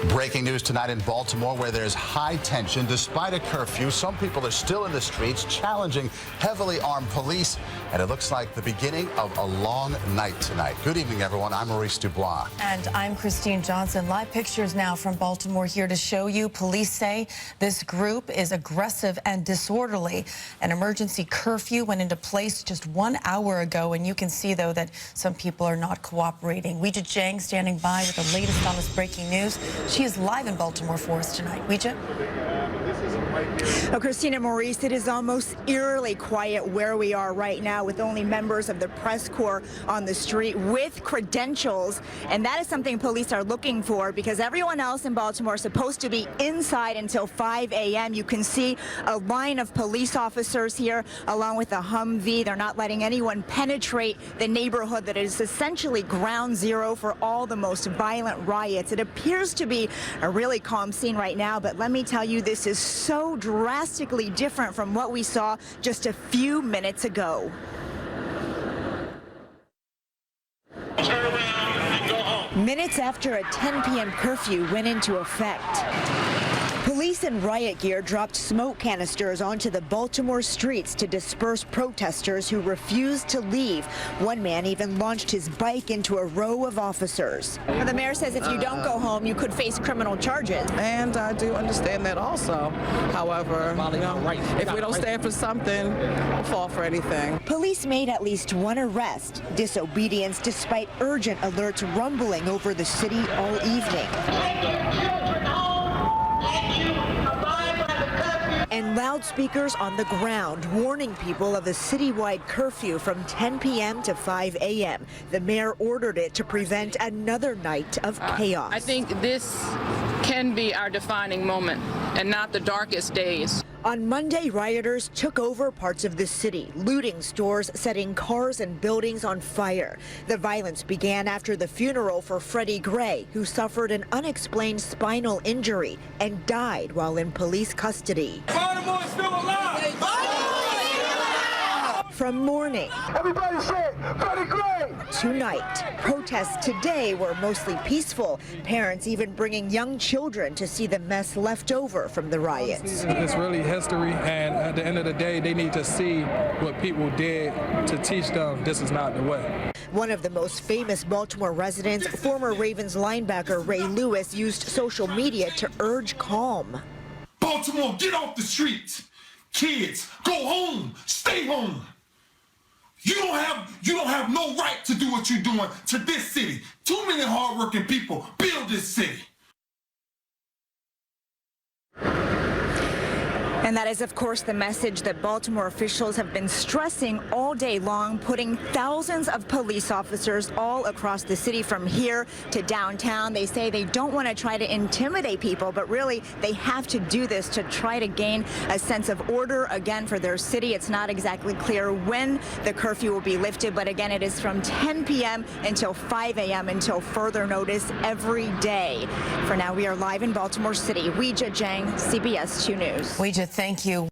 Breaking news tonight in Baltimore, where there's high tension. Despite a curfew, some people are still in the streets challenging heavily armed police. And it looks like the beginning of a long night tonight. Good evening, everyone. I'm Maurice Dubois. And I'm Christine Johnson. Live pictures now from Baltimore here to show you. Police say this group is aggressive and disorderly. An emergency curfew went into place just 1 hour ago. And you can see, though, that some people are not cooperating. Weijia Jiang standing by with the latest on this breaking news. She is live in Baltimore for us tonight. Weijia? Well, Christina, Maurice, it is almost eerily quiet where we are right now, with only members of the press corps on the street with credentials. And that is something police are looking for, because everyone else in Baltimore is supposed to be inside until 5 a.m. You can see a line of police officers here along with a Humvee. They're not letting anyone penetrate the neighborhood that is essentially ground zero for all the most violent riots. It appears to be a really calm scene right now, but let me tell you, this is so drastically different from what we saw just a few minutes ago. Minutes after a 10 p.m. curfew went into effect, police in riot gear dropped smoke canisters onto the Baltimore streets to disperse protesters who refused to leave. One man even launched his bike into a row of officers. Well, the mayor says if you don't go home, you could face criminal charges. And I do understand that also. However, if we don't stand for something, we'll fall for anything. Police made at least one arrest. Disobedience despite urgent alerts rumbling over the city all evening. And loudspeakers on the ground warning people of a citywide curfew from 10 p.m. to 5 a.m. The mayor ordered it to prevent another night of chaos. I think this can be our defining moment and not the darkest days. On Monday, rioters took over parts of the city, looting stores, setting cars and buildings on fire. The violence began after the funeral for Freddie Gray, who suffered an unexplained spinal injury and died while in police custody. Baltimore's still alive! From morning Everybody say, Freddie Gray! to night, protests today were mostly peaceful. Parents even bringing young children to see the mess left over from the riots. It's really history, and at the end of the day, they need to see what people did to teach them this is not the way. One of the most famous Baltimore residents, former Ravens linebacker Ray Lewis, used social media to urge calm. Baltimore, get off the streets! Kids, go home! Stay home! You don't have no right to do what you're doing to this city. Too many hardworking people build this city. And that is, of course, the message that Baltimore officials have been stressing all day long, putting thousands of police officers all across the city from here to downtown. They say they don't want to try to intimidate people, but really they have to do this to try to gain a sense of order again for their city. It's not exactly clear when the curfew will be lifted, but again, it is from 10 p.m. until 5 a.m. until further notice every day. For now, we are live in Baltimore City. Weijia Jiang, CBS 2 News. Weijia, thank you.